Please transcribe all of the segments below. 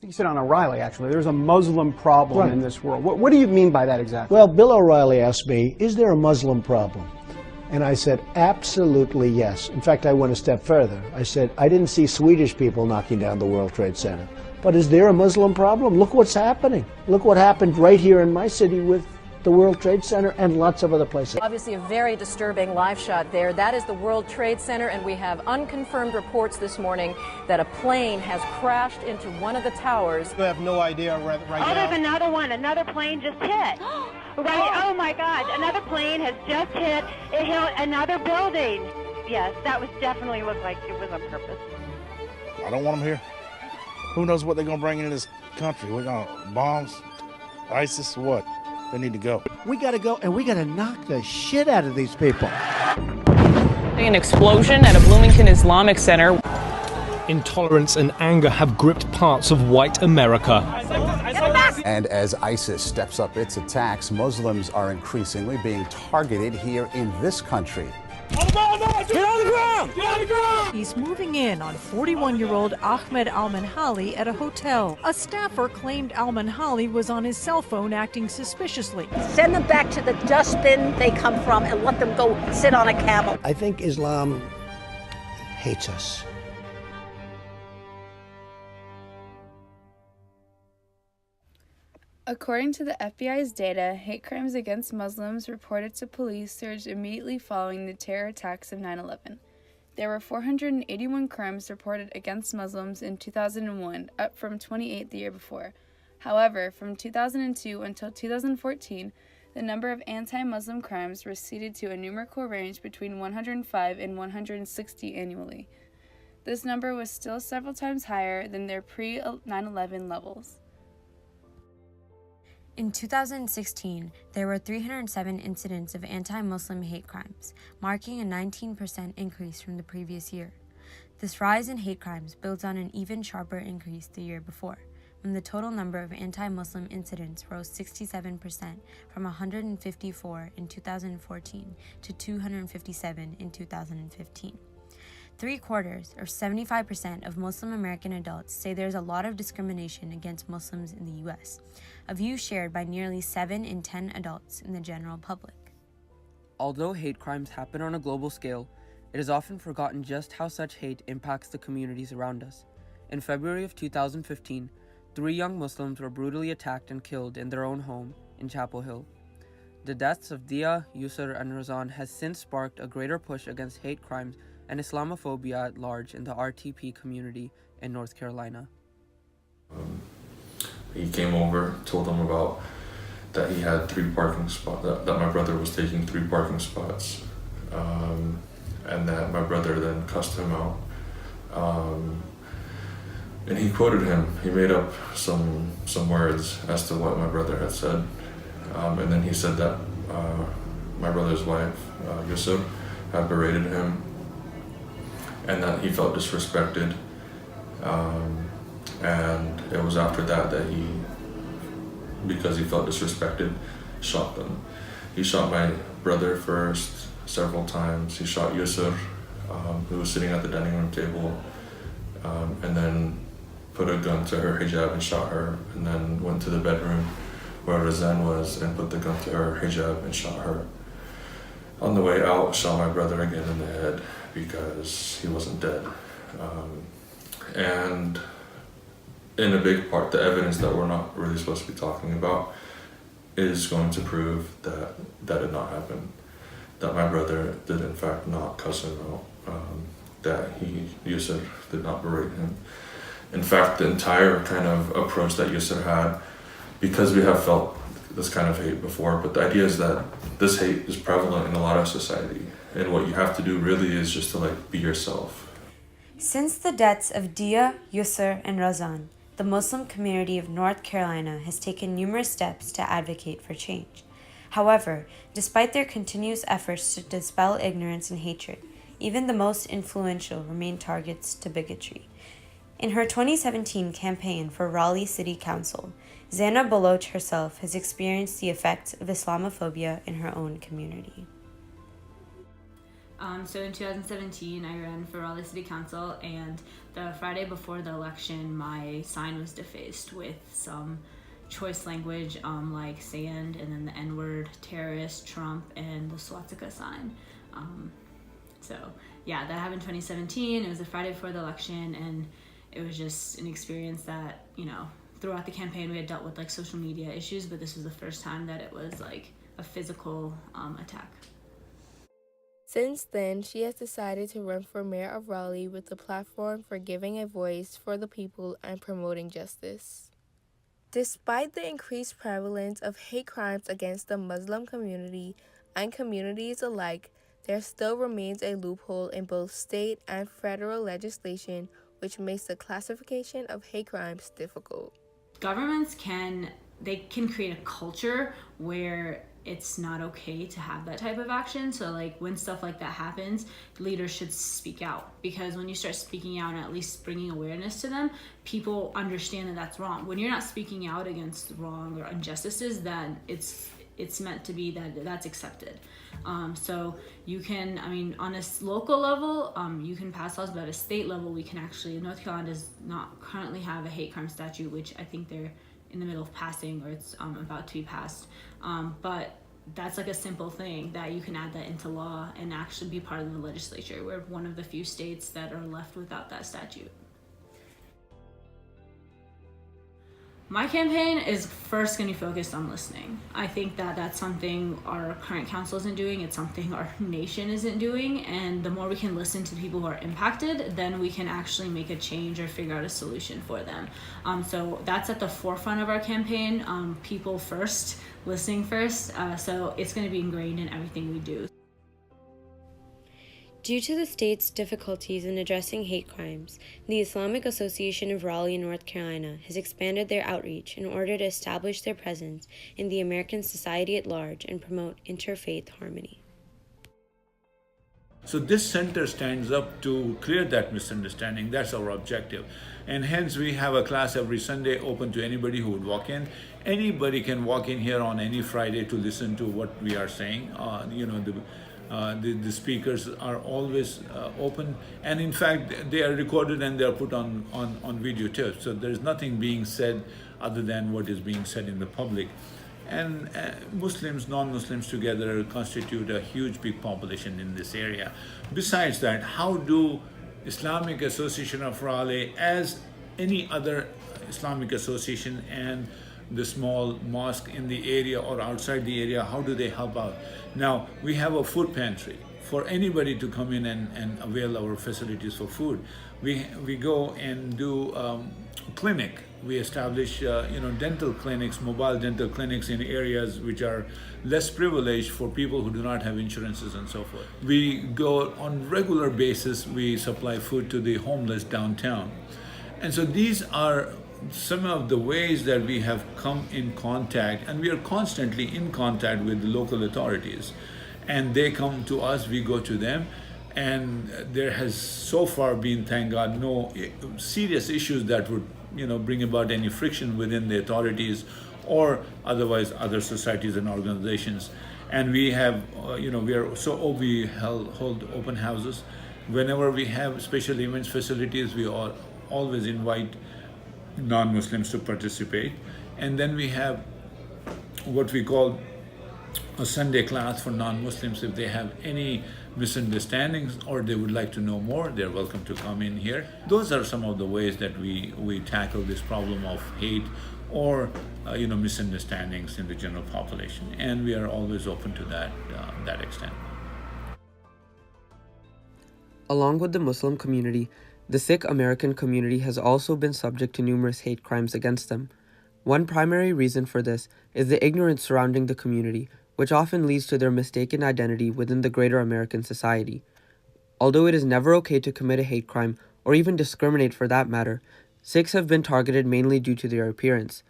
You said on O'Reilly, actually, there's a Muslim problem in this world. What do you mean by that exactly? Well, Bill O'Reilly asked me, is there a Muslim problem? And I said, absolutely yes. In fact, I went a step further. I said, I didn't see Swedish people knocking down the World Trade Center. But is there a Muslim problem? Look what's happening. Look what happened right here in my city with the World Trade Center and lots of other places. Obviously a very disturbing live shot there. That is the World Trade Center, and we have unconfirmed reports this morning that a plane has crashed into one of the towers. We have no idea right now. Oh, there's another one. Another plane just hit. Right. Oh my God. Another plane has just hit. It hit another building. Yes, that was definitely looked like it was on purpose. I don't want them here. Who knows what they're going to bring into this country? We're going to bombs, ISIS, what? They need to go. We got to go, and we got to knock the shit out of these people. An explosion at a Bloomington Islamic Center. Intolerance and anger have gripped parts of white America. And as ISIS steps up its attacks, Muslims are increasingly being targeted here in this country. Get on the ground! Get on the ground! He's moving in on 41-year-old Ahmed Al-Manhali at a hotel. A staffer claimed Al-Manhali was on his cell phone acting suspiciously. Send them back to the dustbin they come from and let them go sit on a camel. I think Islam hates us. According to the FBI's data, hate crimes against Muslims reported to police surged immediately following the terror attacks of 9/11. There were 481 crimes reported against Muslims in 2001, up from 28 the year before. However, from 2002 until 2014, the number of anti-Muslim crimes receded to a numerical range between 105 and 160 annually. This number was still several times higher than their pre-9/11 levels. In 2016, there were 307 incidents of anti-Muslim hate crimes, marking a 19% increase from the previous year. This rise in hate crimes builds on an even sharper increase the year before, when the total number of anti-Muslim incidents rose 67% from 154 in 2014 to 257 in 2015. 3/4, or 75% of Muslim American adults say there's a lot of discrimination against Muslims in the U.S., a view shared by nearly 7 in 10 adults in the general public. Although hate crimes happen on a global scale, it is often forgotten just how such hate impacts the communities around us. In February of 2015, 3 young Muslims were brutally attacked and killed in their own home in Chapel Hill. The deaths of Dia, Yusr, and Razan has since sparked a greater push against hate crimes and Islamophobia at large in the RTP community in North Carolina. He came over, told them about that he had 3 parking spots, that my brother was taking 3 parking spots, and that my brother then cussed him out. And he quoted him. He made up some words as to what my brother had said. And then he said that my brother's wife, Yusuf, had berated him and that he felt disrespected. And it was after that he, because he felt disrespected, shot them. He shot my brother first several times. He shot Yusuf, who was sitting at the dining room table, and then put a gun to her hijab and shot her, and then went to the bedroom where Razan was and put the gun to her hijab and shot her. On the way out, shot my brother again in the head because he wasn't dead. And in a big part, the evidence that we're not really supposed to be talking about is going to prove that that did not happen, that my brother did in fact not cuss him out, that Yusuf did not berate him. In fact, the entire kind of approach that Yusuf had, because we have felt this kind of hate before, but the idea is that this hate is prevalent in a lot of society, and what you have to do really is just to be yourself. Since the deaths of Dia, Yusr, and Razan, the Muslim community of North Carolina has taken numerous steps to advocate for change. However, despite their continuous efforts to dispel ignorance and hatred, even the most influential remain targets to bigotry. In her 2017 campaign for Raleigh City Council, Zana Baloch herself has experienced the effects of Islamophobia in her own community. So in 2017, I ran for Raleigh City Council, and the Friday before the election, my sign was defaced with some choice language like sand, and then the N-word, terrorist, Trump, and the swastika sign. So yeah, that happened in 2017. It was the Friday before the election, and it was just an experience that, you know, throughout the campaign we had dealt with like social media issues, but this was the first time that it was like a physical attack. Since then, she has decided to run for mayor of Raleigh with a platform for giving a voice for the people and promoting justice. Despite the increased prevalence of hate crimes against the Muslim community and communities alike, there still remains a loophole in both state and federal legislation which makes the classification of hate crimes difficult. Governments can create a culture where it's not okay to have that type of action. So like when stuff like that happens, leaders should speak out, because when you start speaking out and at least bringing awareness to them, people understand that that's wrong. When you're not speaking out against wrong or injustices, then it's meant to be that that's accepted. So you can, I mean, on a local level, you can pass laws, but at a state level, we can actually, North Carolina does not currently have a hate crime statute, which I think they're in the middle of passing, or it's about to be passed. But that's like a simple thing that you can add that into law and actually be part of the legislature. We're one of the few states that are left without that statute. My campaign is first going to be focused on listening. I think that that's something our current council isn't doing. It's something our nation isn't doing. And the more we can listen to people who are impacted, then we can actually make a change or figure out a solution for them. So that's at the forefront of our campaign. People first, listening first. So it's going to be ingrained in everything we do. Due to the state's difficulties in addressing hate crimes, the Islamic Association of Raleigh, North Carolina has expanded their outreach in order to establish their presence in the American society at large and promote interfaith harmony. So this center stands up to clear that misunderstanding. That's our objective. And hence we have a class every Sunday open to anybody who would walk in. Anybody can walk in here on any Friday to listen to what we are saying. The speakers are always open, and in fact they are recorded and they are put on video too. So there's nothing being said other than what is being said in the public. And Muslims, non-Muslims together constitute a huge big population in this area. Besides that, how do Islamic Association of Raleigh, as any other Islamic association, and the small mosque in the area or outside the area, how do they help out? Now, we have a food pantry for anybody to come in and avail our facilities for food. We go and do clinic. We establish dental clinics, mobile dental clinics in areas which are less privileged for people who do not have insurances and so forth. We go on regular basis, we supply food to the homeless downtown. And so these are some of the ways that we have come in contact, and we are constantly in contact with the local authorities, and they come to us, we go to them, and there has so far been, thank God, no serious issues that would bring about any friction within the authorities or otherwise other societies and organizations. And we have we hold open houses. Whenever we have special events facilities, we always invite non-Muslims to participate. And then we have what we call a Sunday class for non-Muslims. If they have any misunderstandings or they would like to know more, they're welcome to come in here. Those are some of the ways that we tackle this problem of hate or misunderstandings in the general population, and we are always open to that extent. Along with the Muslim community, the Sikh American community has also been subject to numerous hate crimes against them. One primary reason for this is the ignorance surrounding the community, which often leads to their mistaken identity within the greater American society. Although it is never okay to commit a hate crime, or even discriminate for that matter, Sikhs have been targeted mainly due to their appearance.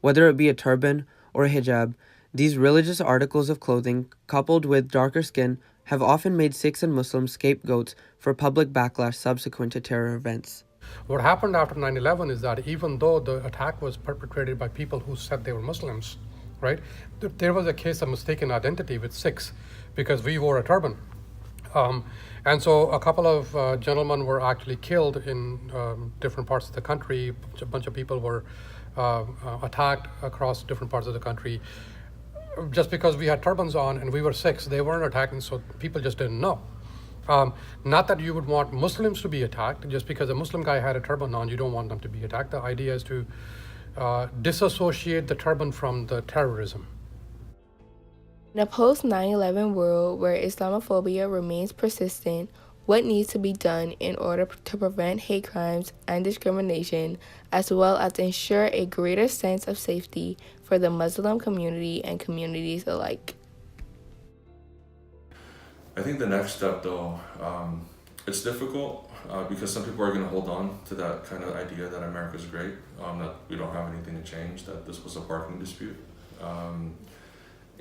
Whether it be a turban or a hijab, these religious articles of clothing, coupled with darker skin, have often made Sikhs and Muslims scapegoats for public backlash subsequent to terror events. What happened after 9/11 is that even though the attack was perpetrated by people who said they were Muslims, right, there was a case of mistaken identity with Sikhs because we wore a turban. And so a couple of gentlemen were actually killed in different parts of the country. A bunch of people were attacked across different parts of the country. Just because we had turbans on and we were 6, they weren't attacking, so people just didn't know. Not that you would want Muslims to be attacked. Just because a Muslim guy had a turban on, you don't want them to be attacked. The idea is to disassociate the turban from the terrorism. In a post-9/11 world where Islamophobia remains persistent, what needs to be done in order to prevent hate crimes and discrimination, as well as ensure a greater sense of safety for the Muslim community and communities alike? I think the next step, though, it's difficult because some people are going to hold on to that kind of idea that America's great, that we don't have anything to change, that this was a parking dispute.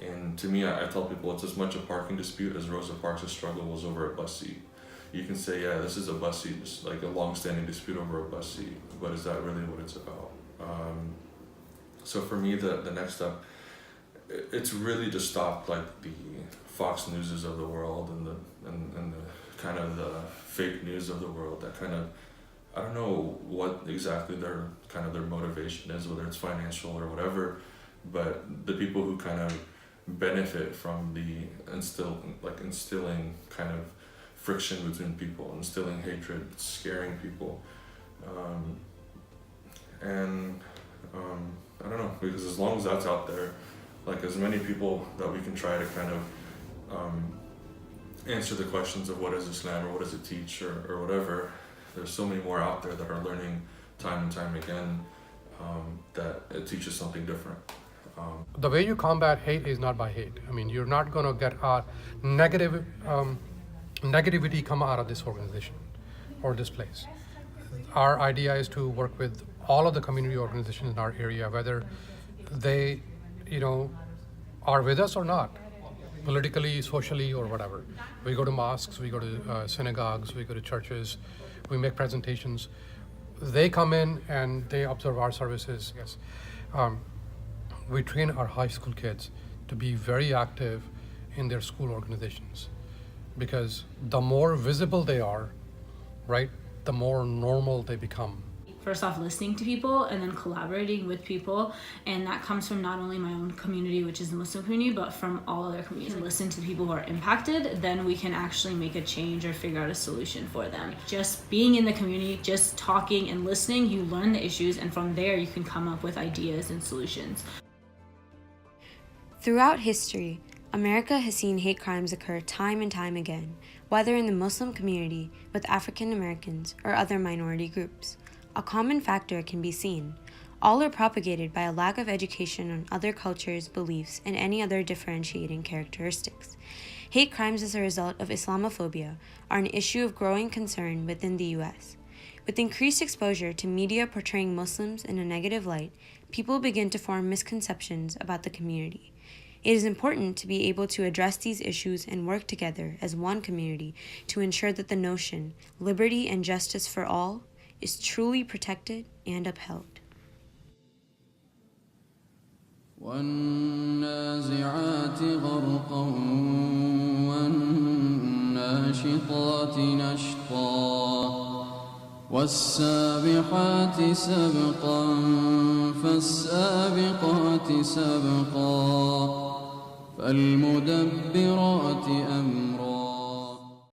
And to me, I tell people it's as much a parking dispute as Rosa Parks' struggle was over a bus seat. You can say, yeah, this is a bus seat, it's like a long-standing dispute over a bus seat, but is that really what it's about? So for me, the next step, it's really to stop like the Fox Newses of the world and the kind of the fake news of the world that kind of, I don't know what exactly their motivation is, whether it's financial or whatever, but the people who kind of benefit from the instilling kind of friction between people, instilling hatred, scaring people, I don't know, because as long as that's out there, like as many people that we can try to kind of answer the questions of what is Islam or what does it teach or whatever, there's so many more out there that are learning time and time again that it teaches something different. The way you combat hate is not by hate. I mean, you're not going to get negativity come out of this organization or this place. Our idea is to work with all of the community organizations in our area, whether they, are with us or not, politically, socially, or whatever. We go to mosques, we go to synagogues, we go to churches, we make presentations. They come in and they observe our services. Yes. We train our high school kids to be very active in their school organizations, because the more visible they are, right, the more normal they become. First off, listening to people and then collaborating with people, and that comes from not only my own community, which is the Muslim community, but from all other communities. Listen to people who are impacted, then we can actually make a change or figure out a solution for them. Just being in the community, just talking and listening, you learn the issues, and from there you can come up with ideas and solutions. Throughout history, America has seen hate crimes occur time and time again, whether in the Muslim community, with African Americans, or other minority groups. A common factor can be seen. All are propagated by a lack of education on other cultures, beliefs, and any other differentiating characteristics. Hate crimes as a result of Islamophobia are an issue of growing concern within the U.S. With increased exposure to media portraying Muslims in a negative light, people begin to form misconceptions about the community. It is important to be able to address these issues and work together as one community to ensure that the notion, liberty and justice for all, is truly protected and upheld. وَالنَّازِعَاتِ غَرْقًا وَالنَّاشِطَاتِ نَشْطًا وَالسَّابِحَاتِ سَبْقًا فَالسَّابِقَاتِ سَبْقًا فَالْمُدَبِّرَاتِ أَمْرًا